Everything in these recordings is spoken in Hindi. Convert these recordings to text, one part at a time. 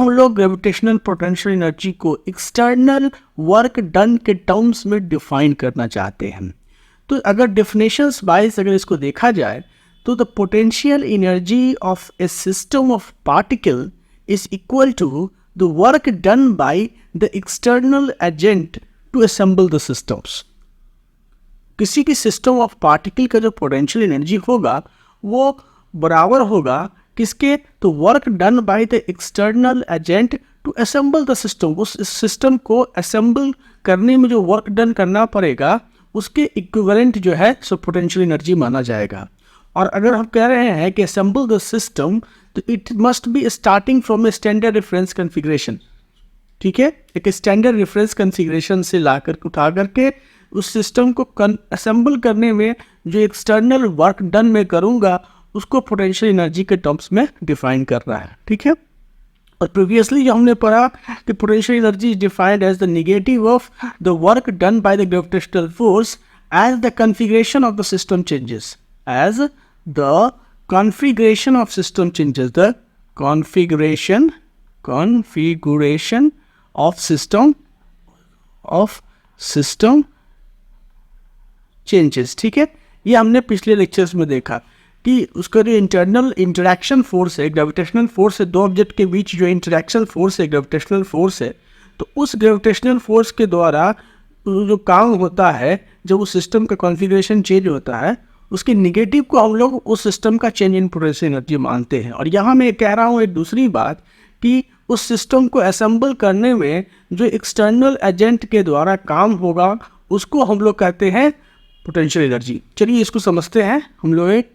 हम लोग ग्रेविटेशनल पोटेंशियल एनर्जी को एक्सटर्नल वर्क डन के टर्म्स में डिफाइन करना चाहते हैं। तो अगर डेफिनेशंस वाइज अगर इसको देखा जाए तो the potential energy of a system of particle is equal to the work done by the external agent to assemble the systems. किसी की सिस्टम ऑफ पार्टिकल का जो पोटेंशियल एनर्जी होगा वो बराबर होगा किसके, तो work done by the external agent to assemble the system. उस सिस्टम को असेंबल करने में जो वर्क डन करना पड़ेगा उसके इक्विवेलेंट जो है सो पोटेंशियल एनर्जी माना जाएगा। और अगर हम कह रहे हैं कि असेंबल द सिस्टम तो it must be starting from a standard reference configuration. ठीक है, एक स्टैंडर्ड रेफरेंस कॉन्फ़िगरेशन से लाकर उठा करके उस सिस्टम को असेंबल करने में जो एक्सटर्नल वर्क डन मैं करूँगा उसको पोटेंशियल एनर्जी के टर्म्स में डिफाइन कर रहा है। ठीक है, और प्रीवियसली जो हमने पढ़ा कि potential energy is defined as the negative of the work done by the gravitational force as the configuration of the system changes, as the configuration of system changes, the configuration of system changes. ठीक है, ये हमने पिछले लेक्चर्स में देखा कि उसका जो इंटरनल इंटरेक्शन फोर्स है, ग्रेविटेशनल फोर्स है, दो ऑब्जेक्ट के बीच जो इंटरेक्शन फोर्स है, ग्रेविटेशनल फोर्स है, तो उस ग्रेविटेशनल फोर्स के द्वारा जो काम होता है जब उस सिस्टम का कॉन्फ़िगरेशन चेंज होता है उसके निगेटिव को हम लोग उस सिस्टम का चेंज इन पोटेंशियल एनर्जी मानते हैं। और यहाँ मैं कह रहा हूँ एक दूसरी बात कि उस सिस्टम को असेंबल करने में जो एक्सटर्नल एजेंट के द्वारा काम होगा उसको हम लोग कहते हैं पोटेंशियल एनर्जी। चलिए इसको समझते हैं हम लोग एक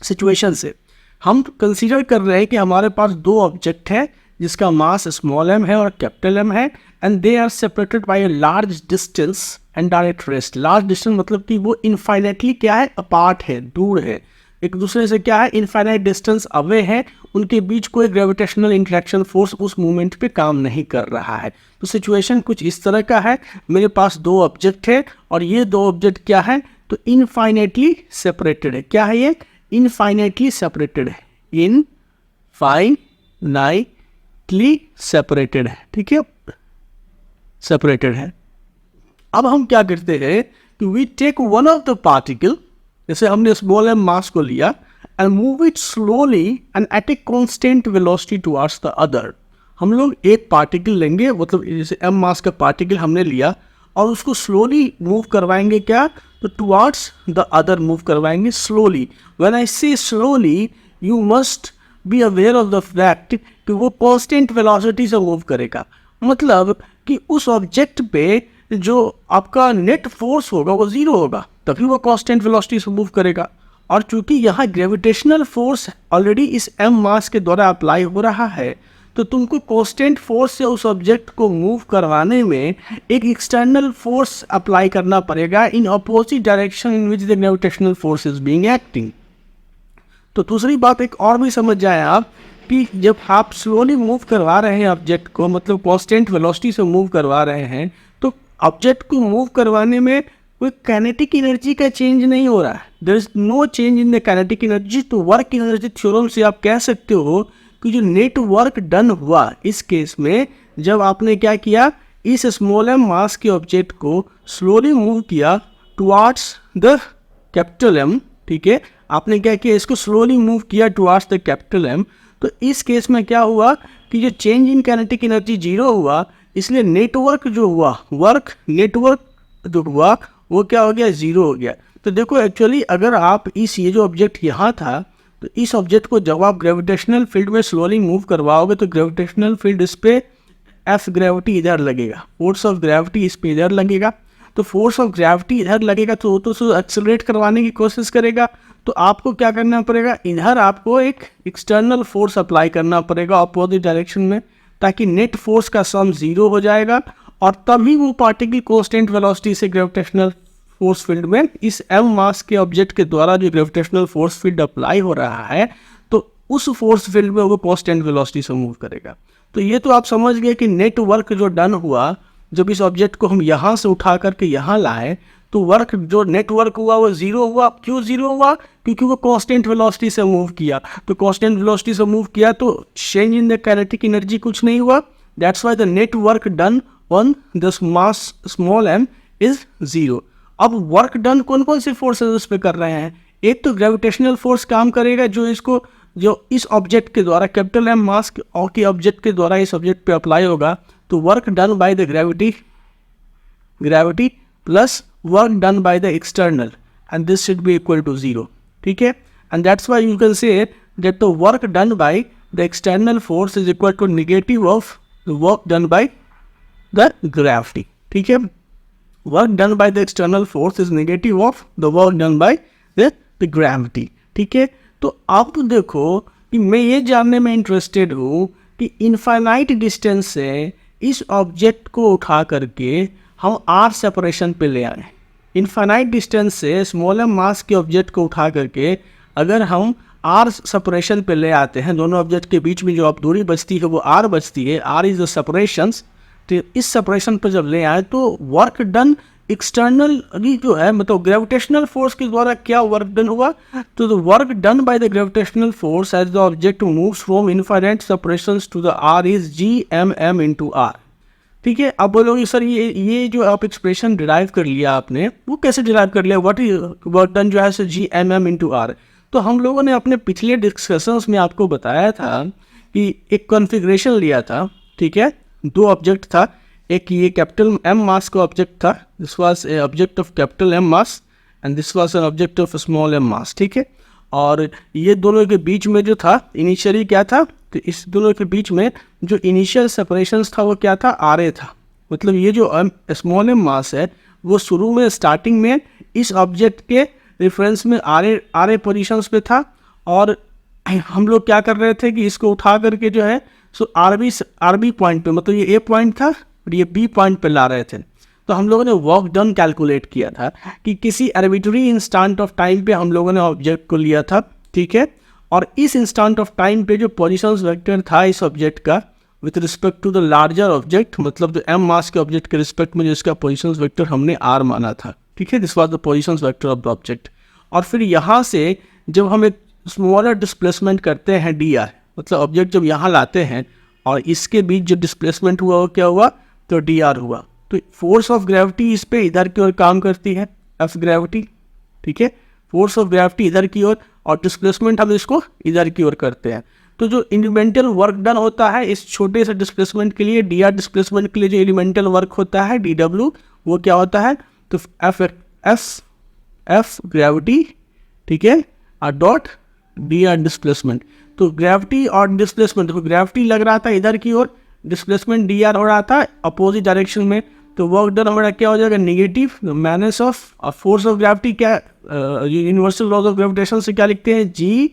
सिचुएशन से। हम कंसीडर कर रहे हैं कि हमारे पास दो ऑब्जेक्ट है जिसका मास स्मॉल m है और कैपिटल M है and they are separated by a large distance and direct rest. Large distance मतलब कि वो इनफाइनाइटली क्या है, अपार्ट है, दूर है, एक दूसरे से क्या है, इनफाइनाइट डिस्टेंस अवे है, उनके बीच कोई ग्रेविटेशनल इंटरेक्शन फोर्स उस मोमेंट पे काम नहीं कर रहा है। तो सिचुएशन कुछ इस तरह का है, मेरे पास दो ऑब्जेक्ट है और ये दो ऑब्जेक्ट क्या है, तो इनफाइनाइटली सेपरेटेड है। क्या है ये, इनफाइनाइटली सेपरेटेड है, इनफाइनाइटली सेपरेटेड है। ठीक है, सेपरेटेड है। अब हम क्या करते हैं कि we take one of the particle, जैसे हमने स्मॉल m मास को लिया and move it slowly and at a constant velocity towards the other. हम लोग एक पार्टिकल लेंगे, मतलब जैसे m मास का पार्टिकल हमने लिया और उसको स्लोली मूव करवाएंगे, क्या, तो टुवर्ड्स द अदर मूव करवाएंगे स्लोली। व्हेन आई से slowly you must be aware of the fact कि वो कांस्टेंट वेलोसिटी से मूव करेगा, मतलब कि उस ऑब्जेक्ट पे जो आपका नेट फोर्स होगा वो जीरो होगा, तभी वो कांस्टेंट वेलोसिटी से मूव करेगा। और चूंकि यहाँ ग्रेविटेशनल फोर्स ऑलरेडी इस m मास के द्वारा अप्लाई हो रहा है तो तुमको कांस्टेंट फोर्स से उस ऑब्जेक्ट को मूव करवाने में एक एक्सटर्नल फोर्स अप्लाई करना पड़ेगा in opposite direction in which the gravitational force is being acting. तो दूसरी बात एक और भी समझ जाए आप कि जब आप स्लोली मूव करवा रहे हैं ऑब्जेक्ट को, मतलब कांस्टेंट वेलोसिटी से मूव करवा रहे हैं, तो ऑब्जेक्ट को मूव करवाने में कोई काइनेटिक एनर्जी का चेंज नहीं हो रहा है, there is no change in the kinetic energy. तो वर्क एनर्जी थ्योरम से आप कह सकते हो कि जो नेट वर्क डन हुआ इस केस में, जब आपने क्या किया, इस स्मॉल m मास के ऑब्जेक्ट को स्लोली मूव किया टुवर्ड्स द कैपिटल M। ठीक है, आपने क्या किया, इसको स्लोली मूव किया टुवर्ड्स द कैपिटल M। तो इस केस में क्या हुआ कि जो change in kinetic energy zero हुआ, इसलिए नेटवर्क जो हुआ, नेटवर्क जो हुआ वो क्या हो गया, जीरो हो गया। तो देखो एक्चुअली अगर आप ये जो ऑब्जेक्ट यहाँ था तो इस ऑब्जेक्ट को जब आप ग्रेविटेशनल फील्ड में स्लोली मूव करवाओगे तो ग्रेविटेशनल फील्ड इस पे एफ ग्रेविटी इधर लगेगा, फोर्स ऑफ ग्रेविटी इस पे इधर लगेगा। तो फोर्स ऑफ ग्रेविटी इधर लगेगा तो वो तो एक्सेलरेट करवाने की कोशिश करेगा। तो आपको क्या करना पड़ेगा, इधर आपको एक एक्सटर्नल फोर्स अप्लाई करना पड़ेगा अपोजिट डायरेक्शन में, ताकि नेट फोर्स का सम जीरो हो जाएगा और तभी वो पार्टिकल कांस्टेंट वेलोसिटी से ग्रेविटेशनल फोर्स फील्ड में इस m मास के ऑब्जेक्ट के द्वारा जो ग्रेविटेशनल फोर्स फील्ड अप्लाई हो रहा है तो उस फोर्स फील्ड में वो कांस्टेंट वेलोसिटी से मूव करेगा। तो ये तो आप समझ गए कि नेट वर्क जो डन हुआ, जब इस ऑब्जेक्ट को हम यहाँ से उठा करके यहाँ लाए तो वर्क जो नेटवर्क हुआ वो जीरो हुआ। क्यों जीरो हुआ? क्योंकि वो कांस्टेंट वेलोसिटी से मूव किया। तो कांस्टेंट वेलोसिटी से मूव किया तो change in the kinetic energy कुछ नहीं हुआ। That's why the net work done on this mass small m is zero. अब वर्क डन कौन कौन से फोर्सेस उस पर कर रहे हैं? एक तो ग्रेविटेशनल फोर्स काम करेगा जो इस ऑब्जेक्ट के द्वारा कैपिटल M मास के ऑब्जेक्ट के द्वारा इस ऑब्जेक्ट पे अप्लाई होगा। तो work done by the gravity plus work done by the external and this should be equal to zero. ठीक है, and that's why you can say that the work done by the external force is equal to negative of the work done by the gravity. ठीक है, work done by the external force is negative of the work done by the gravity. ठीक है, तो आप देखो कि मैं ये जानने में इंटरेस्टेड हूँ कि इनफाइनाइट डिस्टेंस से इस ऑब्जेक्ट को उठा करके हम आर सेपरेशन पे ले आए। इनफाइनाइट डिस्टेंस से स्मॉल m मास के ऑब्जेक्ट को उठा करके अगर हम आर सेपरेशन पे ले आते हैं, दोनों ऑब्जेक्ट के बीच में जो अब दूरी बचती है वो आर बचती है, आर इज द सेपरेशंस। तो इस सेपरेशन पर जब ले आए तो वर्क डन एक्सटर्नली जो है मतलब ग्रेविटेशनल फोर्स के द्वारा क्या वर्क डन हुआ? तो the work done by the gravitational force as the object moves from infinite separations to the R is GMM into R. ठीक है, अब बोलोगे सर ये जो आप एक्सप्रेशन डिराइव कर लिया आपने वो कैसे डिराइव कर लिया? व्हाट इज वर्क डन जो है सो GMM इंटू आर। तो हम लोगों ने अपने पिछले डिस्कशंस में आपको बताया था कि एक कॉन्फ़िगरेशन लिया था। ठीक है, दो ऑब्जेक्ट था, एक ये कैपिटल M मास का ऑब्जेक्ट था, this was a object of capital M mass and this was an object of small m मास। ठीक है, और ये दोनों के बीच में जो था इनिशियली क्या था? तो इस दोनों के बीच में जो इनिशियल सेपरेशंस था वो क्या था? RA था। मतलब ये जो स्मॉल m मास है वो शुरू में स्टार्टिंग में इस ऑब्जेक्ट के रेफरेंस में RA पोजिशंस पे था, और हम लोग क्या कर रहे थे कि इसको उठा करके जो है सो RB पॉइंट पे, मतलब ये A पॉइंट था और ये B पॉइंट पे ला रहे थे। तो हम लोगों ने वर्क डन कैलकुलेट किया था कि किसी आर्बिट्रेरी इंस्टेंट ऑफ टाइम पे हम लोगों ने ऑब्जेक्ट को लिया था। ठीक है, और इस इंस्टेंट ऑफ टाइम पे जो पोजीशंस वेक्टर था इस ऑब्जेक्ट का with respect to the larger object, मतलब जो M मास के ऑब्जेक्ट के रिस्पेक्ट में जो इसका पोजीशंस वेक्टर हमने R माना था। ठीक है, this was the positions vector of the object. और फिर यहाँ से जब हम एक स्मॉलर डिस्प्लेसमेंट करते हैं dr, मतलब ऑब्जेक्ट जब यहाँ लाते हैं और इसके बीच जो डिस्प्लेसमेंट हुआ वो क्या हुआ? तो dr हुआ। तो फोर्स ऑफ ग्रेविटी इस पे इधर की ओर काम करती है, F ग्रेविटी। ठीक है, फोर्स ऑफ ग्रेविटी इधर की ओर और डिस्प्लेसमेंट हम इसको इधर की ओर करते हैं। तो जो एलिमेंटल वर्क डन होता है इस छोटे से डिस्प्लेसमेंट के लिए, dr डिस्प्लेसमेंट के लिए जो एलिमेंटल वर्क होता है dw, वो क्या होता है? तो F ग्रेविटी, ठीक है, और डॉट dr डिस्प्लेसमेंट। तो ग्रेविटी और डिस्प्लेसमेंट, देखो ग्रेविटी लग रहा था इधर की ओर, डिस्प्लेसमेंट dr हो रहा था अपोजिट डायरेक्शन में, तो वर्क डन हमारा क्या हो जाएगा? Negative minus of force of gravity. क्या यूनिवर्सल लॉज ऑफ ग्रेविटेशन से क्या लिखते हैं? G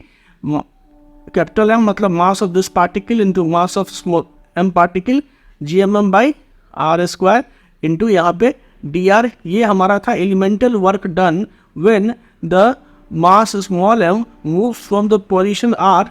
कैपिटल M मतलब mass of this particle into mass of small m particle GMM by R square into यहाँ पे dr। ये हमारा था elemental work done when the mass small m moves from the position R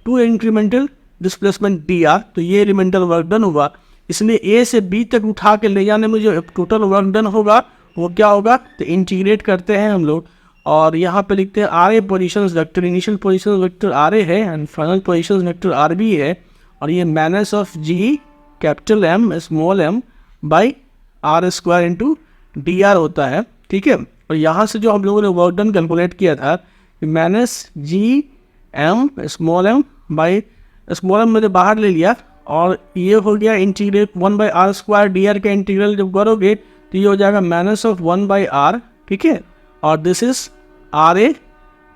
to incremental displacement dr। तो ये एलिमेंटल वर्क डन हुआ, इसलिए A से B तक उठा के ले जाने में जो टोटल वर्क डन होगा वो क्या होगा? तो इंटीग्रेट करते हैं हम लोग और यहाँ पे लिखते हैं RA positions vector, initial position vector RA है and final positions vector RB है, और ये minus of G capital M small m by R square into dr होता है। ठीक है, और यहाँ से जो हम लोगों ने वर्क डन कैलकुलेट किया था minus GM small m by small m मैंने बाहर ले लिया, और ये हो गया इंटीग्रेट 1/r स्क्वायर dr का इंटीग्रल जब करोगे तो ये हो जाएगा माइनस ऑफ 1/r। ठीक है, और दिस इज RA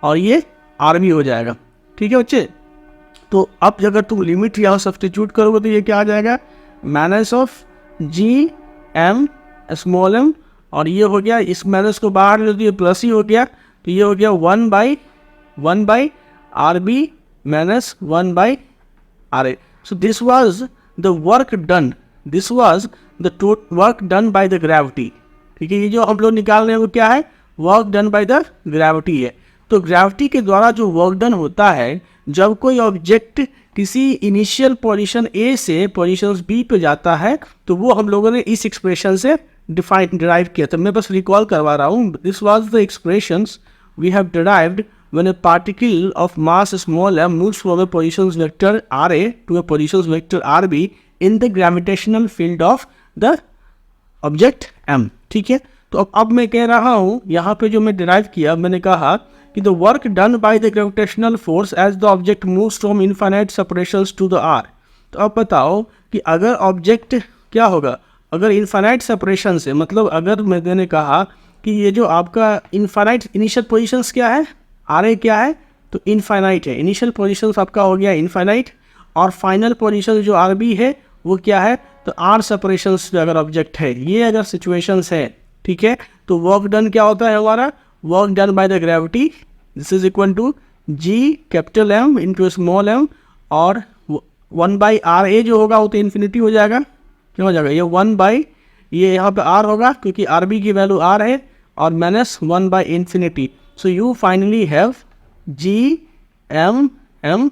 और ये RB हो जाएगा। ठीक है बच्चे, तो अब अगर तुम लिमिट यहाँ सब्स्टिट्यूट करोगे तो ये क्या आ जाएगा? Minus of GM small m, और ये हो गया, इस माइनस को बाहर ले तो ये प्लस ही हो गया, तो ये हो गया 1/RB minus 1/RA। So this was the work done. This was the work done by the gravity. ठीक है, ये जो हम लोग निकाल रहे हैं वो क्या है? Work done by the gravity है। तो ग्रेविटी के द्वारा जो वर्क डन होता है जब कोई ऑब्जेक्ट किसी इनिशियल पोजीशन A से पोजीशन B पे जाता है तो वो हम लोगों ने इस एक्सप्रेशन से डिराइव किया था, मैं बस रिकॉल करवा रहा हूँ. This was the expressions we have derived when a particle of mass small m moves from a position vector ra to a position vector rb in the gravitational field of the object m. ठीक है, तो अब मैं कह रहा हूँ यहाँ पे जो मैं डिराइव किया, मैंने कहा कि the work done by the gravitational force as the object moves from infinite separations to the R. तो अब बताओ कि अगर ऑब्जेक्ट क्या होगा, अगर इनफाइनाइट सेपरेशन से, मतलब अगर मैंने कहा कि ये जो आपका इनफाइनाइट इनिशियल पोजिशंस क्या है, आर ए क्या है, तो इनफाइनाइट है. इनिशियल पोजीशंस आपका हो गया इनफाइनाइट, और फाइनल पोजीशन जो आर बी है वो क्या है, तो आर सेपरेशंस अगर ऑब्जेक्ट है, ये अगर सिचुएशंस है, ठीक है, तो वर्क डन क्या होता है हमारा, work done by the gravity, this is equal to G capital M into small m, और 1 बाई आर ए जो होगा वो तो इन्फिनिटी हो जाएगा. क्या हो जाएगा, ये 1 बाई, ये यहाँ पे आर होगा क्योंकि आर बी की वैल्यू आर है, और minus 1 by infinity. So you finally have g m m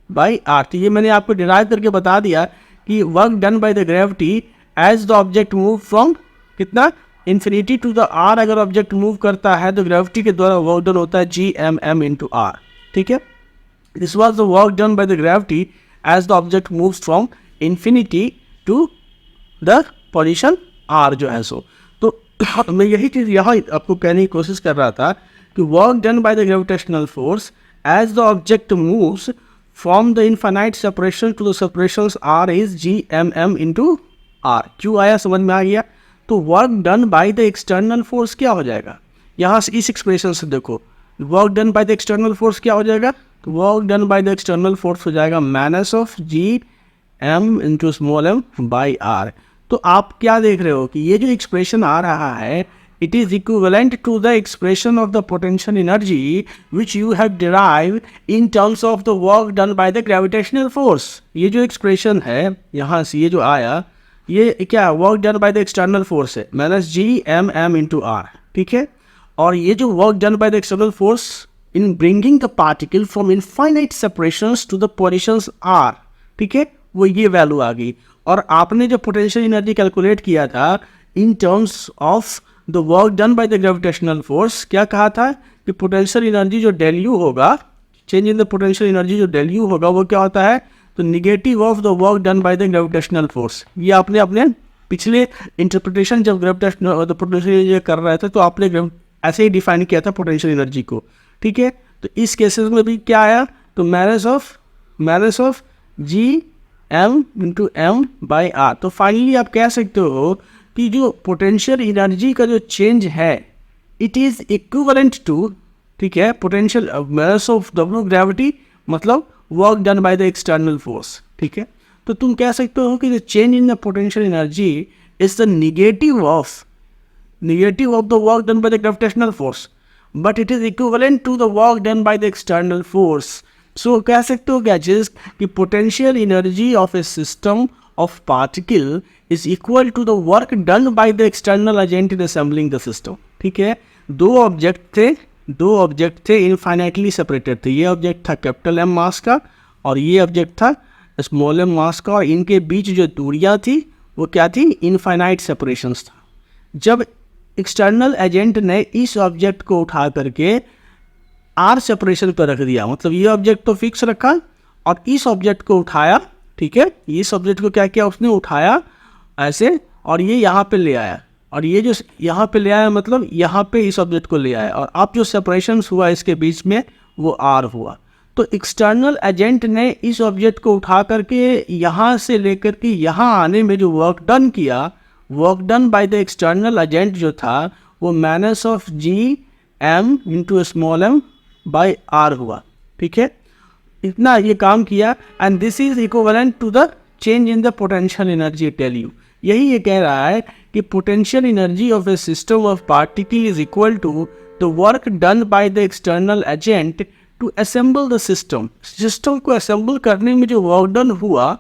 by r. तो ये मैंने आपको डिराइव करके बता दिया कि work done by the gravity as the object move from कितना इन्फिनिटी टू द आर. अगर ऑब्जेक्ट मूव करता है तो ग्रेविटी के द्वारा वर्क डन होता है G M M into R. ठीक है, this was the work done by the gravity as the object moves from infinity to the position R जो है. सो तो मैं यही चीज़ यहाँ आपको कहने की कोशिश कर रहा था कि work done by the gravitational force as the object moves from the infinite separation to the separations r is G M M into r. क्यों आया, समझ में आ गया. तो work done by the external force क्या हो जाएगा, यहाँ से इस एक्सप्रेशन से देखो, work done by the external force क्या हो जाएगा, तो work done by the external force हो जाएगा minus of G M into small m by r. तो आप क्या देख रहे हो कि ये जो एक्सप्रेशन आ रहा है, it is equivalent to the expression of the potential energy which you have derived in terms of the work done by the gravitational force. ये जो expression है यहाँ से ये जो आया, ये क्या work done by the external force है, minus G M M into R. ठीक है, और ये जो work done by the external force in bringing the particle from infinite separations to the positions R, ठीक है, वो ये वैल्यू आ गई. और आपने जो पोटेंशियल एनर्जी कैलकुलेट किया था in terms of the work done by the gravitational force, क्या कहा था कि पोटेंशियल एनर्जी जो डेल यू होगा, change in the potential energy जो डेल यू होगा वो क्या होता है, तो negative of the work done by the gravitational force. ये आपने अपने पिछले इंटरप्रिटेशन जब ग्रेविटेशनल पोटेंशियल एनर्जी कर रहे थे तो आपने ऐसे ही डिफाइन किया था पोटेंशियल एनर्जी को. ठीक है, तो इस केसेस में भी क्या आया, तो minus of G M into m by r. तो फाइनली आप कह सकते हो कि जो पोटेंशियल एनर्जी का जो चेंज है इट इज़ इक्विवेलेंट टू, ठीक है, potential mass of W gravity, मतलब work done by the external force. ठीक है, तो तुम कह सकते हो कि the change in the potential energy is the negative of the work done by the gravitational force, but it is equivalent to the work done by the external force. So कह सकते हो क्या चीज कि potential energy of a system of particle is equal to the work done by the external agent in assembling the system. ठीक है, दो ऑब्जेक्ट थे इनफाइनाइटली सेपरेटेड थे. ये ऑब्जेक्ट था कैपिटल एम मास का और ये ऑब्जेक्ट था स्मॉल एम मास का, और इनके बीच जो दूरियां थी वो क्या थी, इनफाइनाइट सेपरेशंस था. जब एक्सटर्नल एजेंट ने इस ऑब्जेक्ट को उठा करके आर सेपरेशन पर रख दिया, मतलब ये ऑब्जेक्ट तो फिक्स रखा और इस ऑब्जेक्ट को उठाया, ठीक है, इस ऑब्जेक्ट को क्या किया, उसने उठाया ऐसे और ये यहाँ पे ले आया, और ये जो यहाँ पे ले आया मतलब यहाँ पे इस ऑब्जेक्ट को ले आया, और अब जो सेपरेशन हुआ इसके बीच में वो आर हुआ. तो एक्सटर्नल एजेंट ने इस ऑब्जेक्ट को उठा करके यहाँ से लेकर के यहाँ आने में जो वर्क डन किया, work done by the external agent जो था वो minus of G M into small m by r हुआ. ठीक है, इतना ये काम किया, and this is equivalent to the change in the potential energy tell you. यही ये कह रहा है कि potential energy of a system of particle is equal to the work done by the external agent to assemble the system. System को असेंबल करने में जो वर्क डन हुआ,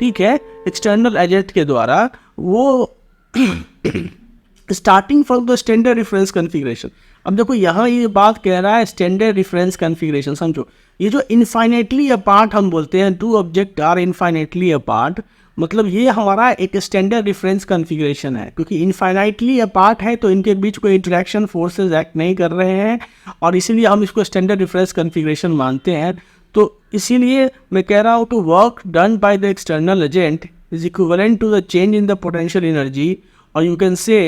ठीक है, एक्सटर्नल एजेंट के द्वारा, वो starting from the standard reference configuration. अब देखो यहाँ ये बात कह रहा है स्टैंडर्ड रेफरेंस कॉन्फ़िगरेशन, समझो ये जो इनफाइनाइटली अपार्ट हम बोलते हैं, two object are infinitely apart, मतलब ये हमारा एक स्टैंडर्ड रेफरेंस कॉन्फ़िगरेशन है, क्योंकि इनफाइनाइटली अपार्ट है तो इनके बीच कोई इंटरेक्शन फोर्सेस एक्ट नहीं कर रहे हैं और इसीलिए हम इसको स्टैंडर्ड रेफरेंस कॉन्फ़िगरेशन मानते हैं। तो इसीलिए मैं कह रहा हूँ to work done by the external agent is equivalent to the change in the potential energy, or you can say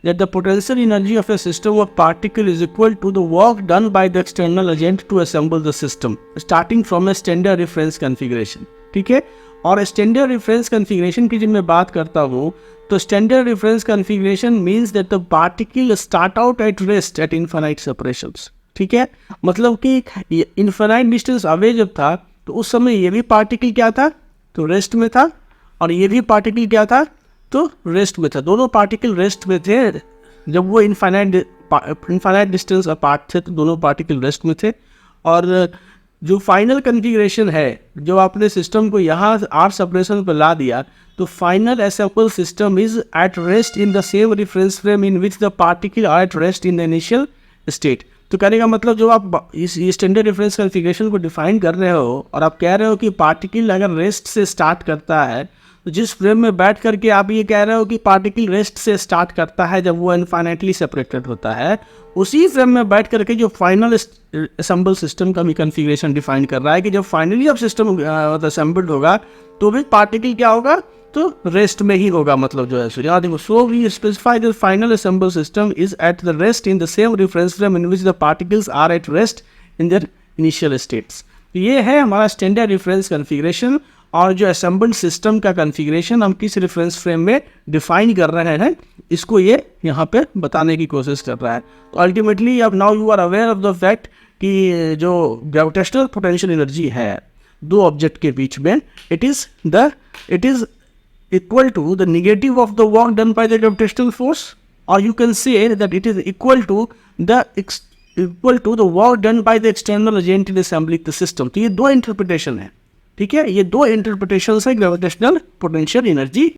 that the potential energy of a system of particle is equal to the work done by the external agent to assemble the system, starting from a standard reference configuration। ठीक है, और स्टैंडर्ड रेफरेंस कॉन्फ़िगरेशन की जब मैं बात करता हूँ तो standard reference configuration means that the particle start out at rest at infinite separations. ठीक है, मतलब कि इनफाइनाइट डिस्टेंस अवे जब था तो उस समय ये भी पार्टिकल क्या था, तो रेस्ट में था, और ये भी पार्टिकल क्या था, तो रेस्ट में था। दोनों पार्टिकल रेस्ट में थे जब वो इनफाइनाइट डिस्टेंस अपार्ट थे, तो दोनों पार्टिकल रेस्ट में थे। और जो फाइनल कॉन्फ़िगरेशन है, जो आपने सिस्टम को यहाँ आर सेपरेशन पर ला दिया, तो final assemble system is at rest in the same reference frame in which the particle are at rest in the initial state. तो कहने का मतलब जो आप इस स्टैंडर्ड रेफरेंस कॉन्फ़िगरेशन को डिफाइन कर रहे हो और आप कह रहे हो कि पार्टिकल अगर रेस्ट से स्टार्ट करता है, तो जिस फ्रेम में बैठ करके आप ये कह रहे हो कि पार्टिकल रेस्ट से स्टार्ट करता है जब वो इनफाइनाइटली सेपरेटेड होता है, उसी फ्रेम में बैठ करके जो फाइनल असेंबल सिस्टम का भी कॉन्फ़िगरेशन डिफाइन कर रहा है कि जब फाइनली जब सिस्टम असेंबल्ड होगा तो भी पार्टिकल क्या होगा, तो रेस्ट में ही होगा। मतलब जो है so we specify the final assemble system is at the rest in the same reference frame in which the particles are at rest in their initial states. ये है हमारा स्टैंडर्ड रेफरेंस कॉन्फ़िगरेशन। और जो असेंबल्ड सिस्टम का कॉन्फ़िगरेशन हम किस रेफरेंस फ्रेम में डिफाइन कर रहे हैं, इसको ये यहाँ पे बताने की कोशिश कर रहा है। तो अल्टीमेटली अब now you are aware of the fact कि जो ग्रेविटेशनल पोटेंशियल एनर्जी है दो ऑब्जेक्ट के बीच में, it is equal to the negative of the work done by the gravitational force, और you can say that it is equal to the work done by the external agent in assembling the system. तो ये दो इंटरप्रिटेशन है। ठीक है, ये दो इंटरप्रिटेशन है ग्रेविटेशनल पोटेंशियल एनर्जी